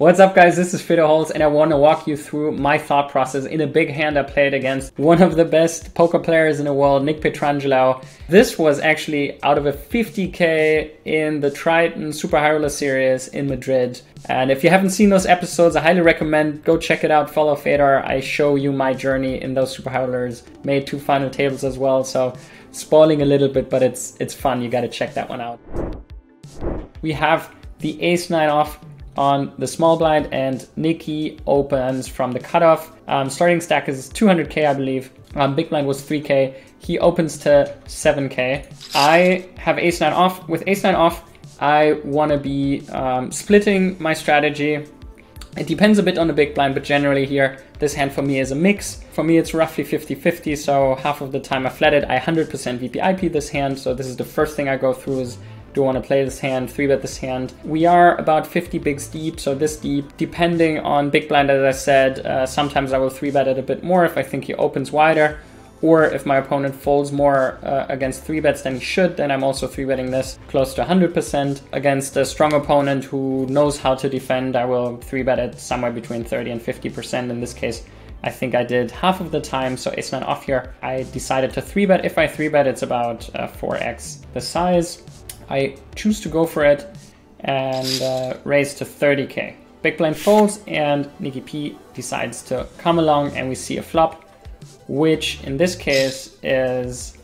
What's up guys, this is Fedor Holz and I want to walk you through my thought process in a big hand I played against one of the best poker players in the world, Nick Petrangelo. This was actually out of a 50k in the Triton Super High Roller series in Madrid. And if you haven't seen those episodes, I highly recommend go check it out, follow Fedor. I show you my journey in those Super High Rollers, made 2 final tables as well, so spoiling a little bit, but it's fun, you gotta check that one out. We have the ace-9 off on the small blind and Nicky opens from the cutoff. Starting stack is 200k, I believe. Big blind was 3k. He opens to 7k. I have ace-9 off. With ace-9 off, I want to be splitting my strategy. It depends a bit on the big blind, but generally here, this hand for me is a mix. For me, it's roughly 50-50, so half of the time I flat it. I 100% VPIP this hand, so this is the first thing I go through is, do I want to play this hand, 3-bet this hand? We are about 50 bigs deep, so this deep, depending on big blind, as I said, sometimes I will 3-bet it a bit more if I think he opens wider, or if my opponent folds more against 3-bets than he should, then I'm also 3-betting this close to 100%. Against a strong opponent who knows how to defend, I will 3-bet it somewhere between 30 and 50%. In this case, I think I did half of the time, so ace-9 off here. I decided to 3-bet. If I 3-bet, it's about 4x the size. I choose to go for it and raise to 30k. Big blind folds and Nicky P decides to come along and we see a flop, which in this case is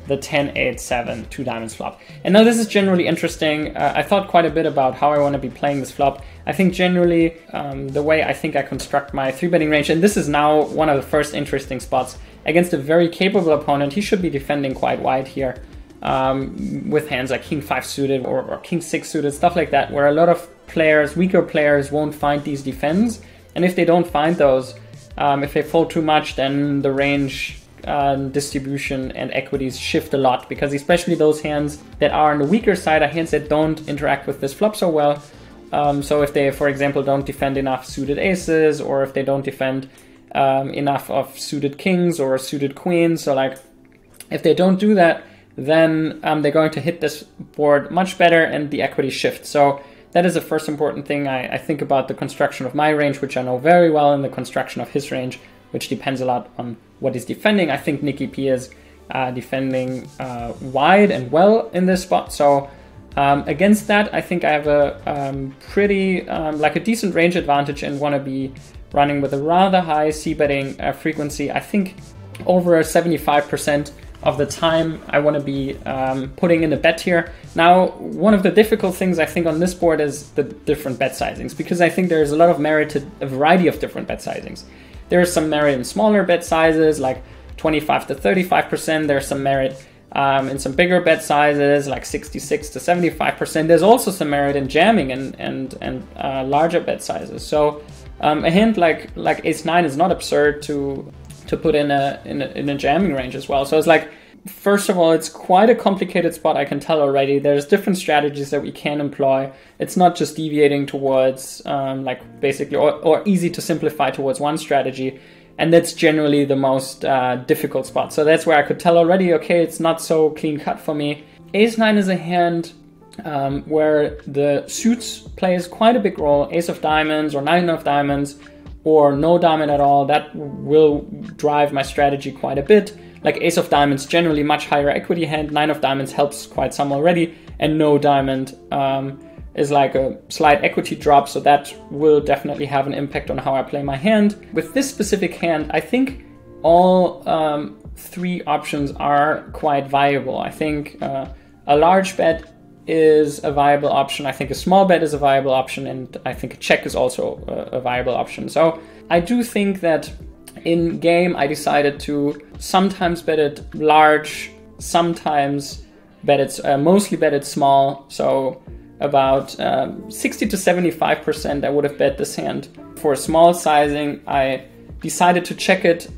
the 10-8-7 2 diamonds flop. And now this is generally interesting. I thought quite a bit about how I want to be playing this flop. I think generally the way I think I construct my 3-betting range, and this is now one of the first interesting spots against a very capable opponent. He should be defending quite wide here. With hands like King 5 suited or King 6 suited, stuff like that, where a lot of players, weaker players, won't find these defends. And if they don't find those, if they fold too much, then the range distribution and equities shift a lot, because especially those hands that are on the weaker side are hands that don't interact with this flop so well. So if they, for example, don't defend enough suited aces, or if they don't defend enough of suited kings or suited queens, so like if they don't do that, then they're going to hit this board much better and the equity shift. So that is the first important thing I think about the construction of my range, which I know very well, and the construction of his range, which depends a lot on what he's defending. I think Nicky P is defending wide and well in this spot. So against that, I think I have a pretty, like a decent range advantage and want to be running with a rather high c-betting frequency. I think over 75% of the time I want to be putting in a bet here. Now, one of the difficult things I think on this board is the different bet sizings, because I think there's a lot of merit to a variety of different bet sizings. There's some merit in smaller bet sizes, like 25 to 35%. There's some merit in some bigger bet sizes, like 66 to 75%. There's also some merit in jamming and larger bet sizes. So a hand like ace-9 is not absurd to put in a jamming range as well. So it's like, first of all, it's quite a complicated spot, I can tell already. There's different strategies that we can employ. It's not just deviating towards like basically, or easy to simplify towards one strategy. And that's generally the most difficult spot. So that's where I could tell already, okay, it's not so clean cut for me. Ace-9 is a hand where the suits plays quite a big role. Ace of diamonds or 9 of diamonds, or no diamond at all, that will drive my strategy quite a bit. Like ace of diamonds, generally much higher equity hand, 9 of diamonds helps quite some already, and no diamond is like a slight equity drop, so that will definitely have an impact on how I play my hand. With this specific hand, I think all 3 options are quite viable. I think a large bet is a viable option. I think a small bet is a viable option, and I think a check is also a viable option. So I do think that in game I decided to sometimes bet it large, sometimes bet it mostly bet it small. So about 60 to 75% I would have bet this hand. For a small sizing, I decided to check it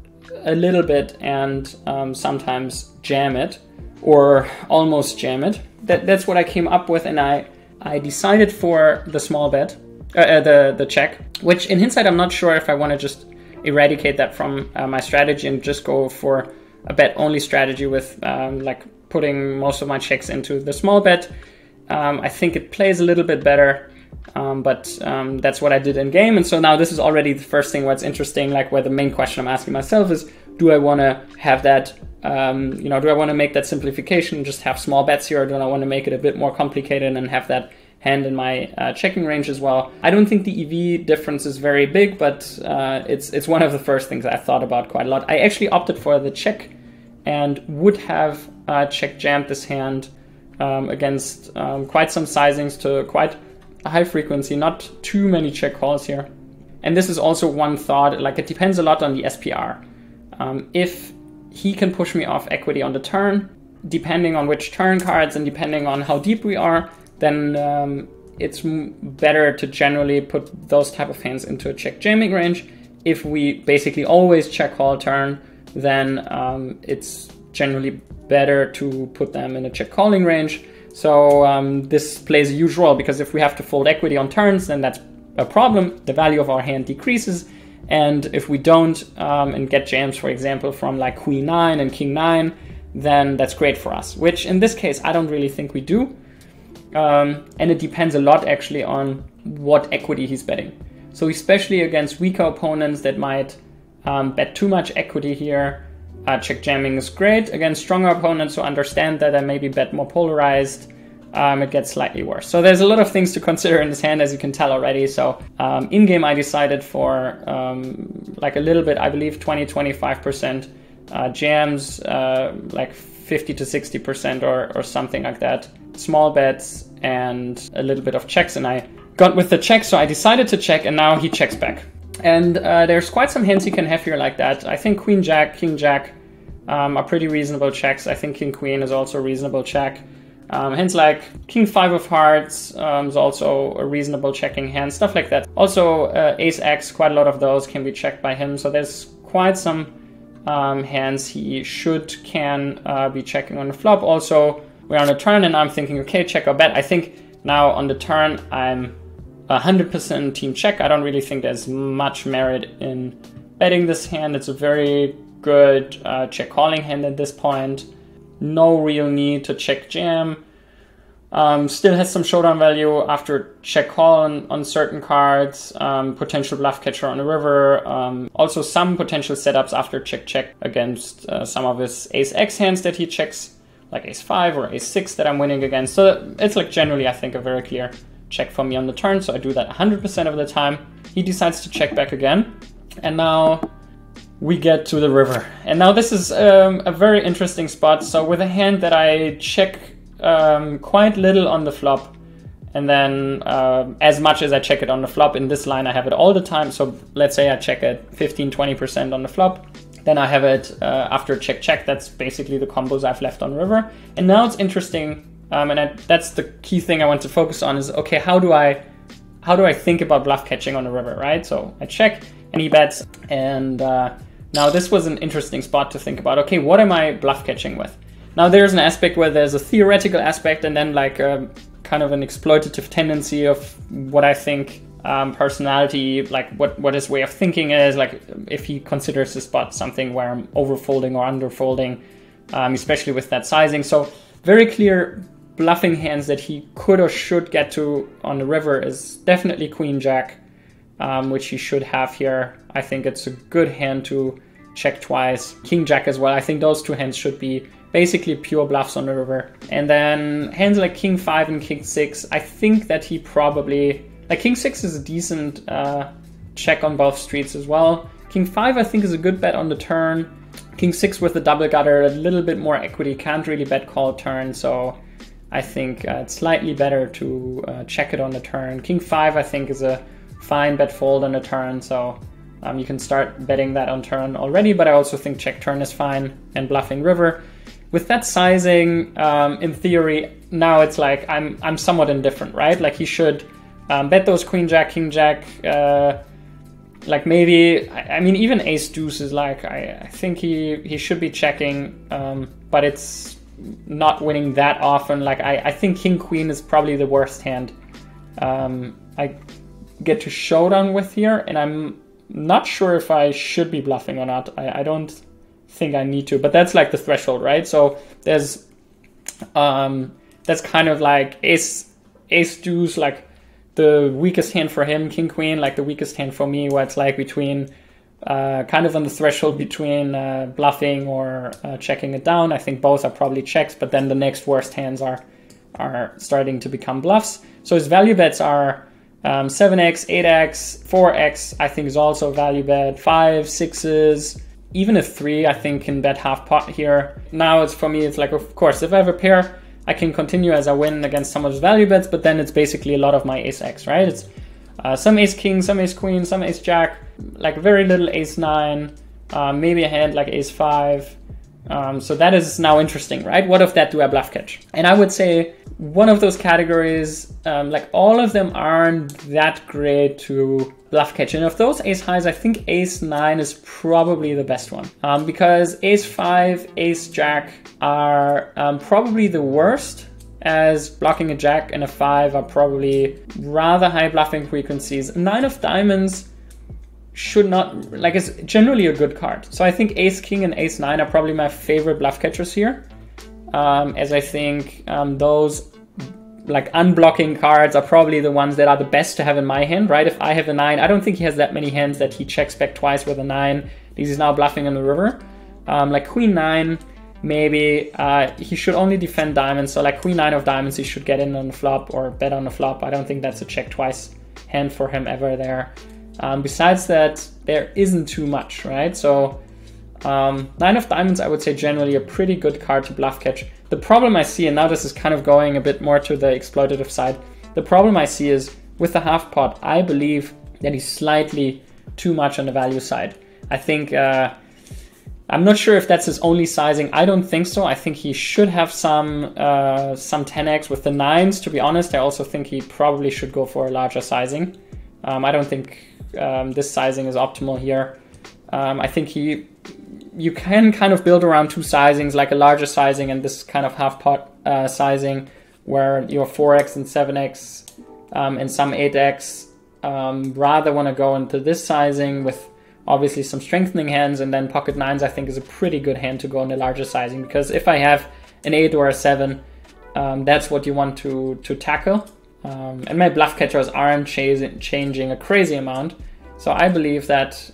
a little bit and sometimes jam it, or almost jam it. That's what I came up with, and I decided for the small bet, the check, which in hindsight I'm not sure if I want to just eradicate that from my strategy and just go for a bet only strategy with like putting most of my checks into the small bet. I think it plays a little bit better but that's what I did in game. And so now this is already the first thing what's interesting, like where the main question I'm asking myself is, do I want to have that, do I want to make that simplification, just have small bets here, or do I want to make it a bit more complicated and have that hand in my checking range as well? I don't think the EV difference is very big, but it's one of the first things I thought about quite a lot. I actually opted for the check and would have check jammed this hand against quite some sizings to quite a high frequency, not too many check calls here. And this is also one thought, like it depends a lot on the SPR. If he can push me off equity on the turn, depending on which turn cards and depending on how deep we are, then it's better to generally put those type of hands into a check jamming range. If we basically always check call turn, then it's generally better to put them in a check calling range. So this plays a huge role, because if we have to fold equity on turns, then that's a problem. The value of our hand decreases. And if we don't and get jams, for example, from like Queen 9 and King 9, then that's great for us, which in this case, I don't really think we do. And it depends a lot actually on what equity he's betting. So especially against weaker opponents that might bet too much equity here, check jamming is great. Against stronger opponents who understand that and maybe bet more polarized, it gets slightly worse. So there's a lot of things to consider in this hand, as you can tell already. So in game I decided for like a little bit, I believe 20-25% jams, like 50 to 60% or something like that. Small bets and a little bit of checks, and I got with the check, so I decided to check, and now he checks back. And there's quite some hands you can have here like that. I think Queen Jack, King Jack are pretty reasonable checks. I think King Queen is also a reasonable check. Hands like King 5 of Hearts is also a reasonable checking hand, stuff like that. Also Ace X, quite a lot of those can be checked by him, so there's quite some hands he can be checking on the flop. Also, we're on a turn and I'm thinking, okay, check or bet. I think now on the turn I'm 100% team check. I don't really think there's much merit in betting this hand. It's a very good check calling hand at this point. No real need to check jam. Still has some showdown value after check call on certain cards. Potential bluff catcher on the river. Also some potential setups after check against some of his Ace X hands that he checks, like Ace 5 or Ace 6 that I'm winning against. So it's like generally, I think, a very clear check for me on the turn. So I do that 100% of the time. He decides to check back again. And now we get to the river. And now this is a very interesting spot. So with a hand that I check quite little on the flop, and then as much as I check it on the flop, in this line I have it all the time. So let's say I check it 15-20% on the flop. Then I have it after check. That's basically the combos I've left on river. And now it's interesting, and that's the key thing I want to focus on is, okay, how do I think about bluff catching on the river, right? So I check and he bets, and now this was an interesting spot to think about. Okay, what am I bluff catching with? Now there's an aspect where there's a theoretical aspect and then like kind of an exploitative tendency of what I think personality, like what his way of thinking is, like if he considers the spot something where I'm overfolding or underfolding, especially with that sizing. So very clear bluffing hands that he could or should get to on the river is definitely Queen Jack, which he should have here. I think it's a good hand to check twice. King Jack as well. I think those two hands should be basically pure bluffs on the river. And then hands like King 5 and King 6, I think that he probably, like King 6 is a decent check on both streets as well. King 5 I think is a good bet on the turn. King 6 with the double gutter, a little bit more equity, can't really bet call turn, so I think it's slightly better to check it on the turn. King 5 I think is a fine bet fold on the turn, so you can start betting that on turn already, but I also think check turn is fine and bluffing river. With that sizing, in theory, now it's like I'm somewhat indifferent, right? Like he should bet those Queen Jack, King Jack, like maybe, I mean, even Ace Deuce is like, I think he should be checking, but it's not winning that often. Like I think King Queen is probably the worst hand I get to showdown with here, and I'm not sure if I should be bluffing or not. I don't think I need to, but that's like the threshold, right? So there's that's kind of like Ace Deuce, like the weakest hand for him, king queen, like the weakest hand for me, where it's like between kind of on the threshold between bluffing or checking it down. I think both are probably checks, but then the next worst hands are starting to become bluffs. So his value bets are 7x, 8x, 4x I think is also a value bet, 5, 6s, even a 3 I think can bet half pot here. Now it's for me, it's like, of course, if I have a pair, I can continue as I win against some of his value bets, but then it's basically a lot of my ace x, right? It's some ace king, some ace queen, some ace jack, like very little ace 9, maybe a hand like ace 5. So that is now interesting, right? What of that do I bluff catch? And I would say one of those categories, like all of them aren't that great to bluff catch. And of those ace highs, I think ace 9 is probably the best one, because ace 5, ace jack are probably the worst, as blocking a jack and a 5 are probably rather high bluffing frequencies. 9 of diamonds should not, like, it's generally a good card. So I think ace king and ace 9 are probably my favorite bluff catchers here, as I think those like unblocking cards are probably the ones that are the best to have in my hand, right? If I have a 9, I don't think he has that many hands that he checks back twice with a 9. He's now bluffing on the river. Like queen 9, maybe he should only defend diamonds. So like queen 9 of diamonds, he should get in on the flop or bet on the flop. I don't think that's a check twice hand for him ever there. Besides that, there isn't too much, right? So 9 of diamonds, I would say generally a pretty good card to bluff catch. The problem I see, and now this is kind of going a bit more to the exploitative side, the problem I see is with the half pot, I believe that he's slightly too much on the value side. I think, I'm not sure if that's his only sizing. I don't think so. I think he should have some 10x with the 9s, to be honest. I also think he probably should go for a larger sizing. I don't think this sizing is optimal here. I think you can kind of build around two sizings, like a larger sizing and this kind of half pot sizing, where your 4x and 7x and some 8x rather want to go into this sizing with obviously some strengthening hands, and then pocket 9s I think is a pretty good hand to go in the larger sizing, because if I have an 8 or a 7, that's what you want to tackle. And my bluff catchers aren't changing a crazy amount, so I believe that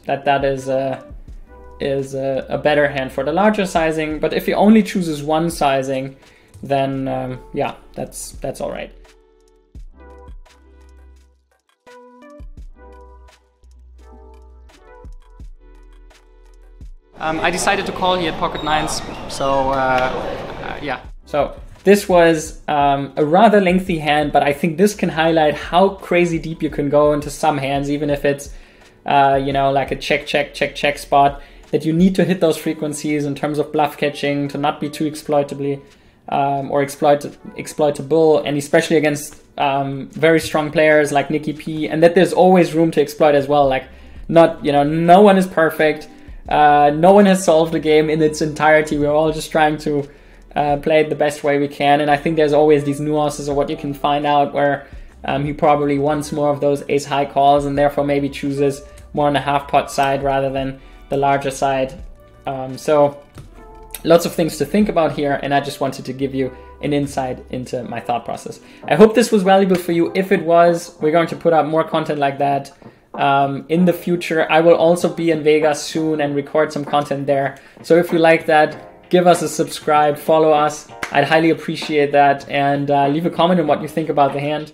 is a better hand for the larger sizing. But if he only chooses one sizing, then yeah, that's all right. I decided to call here at pocket 9s, so yeah. So this was a rather lengthy hand, but I think this can highlight how crazy deep you can go into some hands, even if it's you know, like a check spot, that you need to hit those frequencies in terms of bluff catching to not be too exploitably or exploitable, and especially against very strong players like Nicky P, and that there's always room to exploit as well. Like, not, you know, no one is perfect. No one has solved the game in its entirety. We're all just trying to play it the best way we can, and I think there's always these nuances of what you can find out where he probably wants more of those ace high calls and therefore maybe chooses more on the half pot side rather than the larger side. So lots of things to think about here, and I just wanted to give you an insight into my thought process. I hope this was valuable for you. If it was, we're going to put out more content like that in the future. I will also be in Vegas soon and record some content there. So if you like that, give us a subscribe, follow us. I'd highly appreciate that, and leave a comment on what you think about the hand.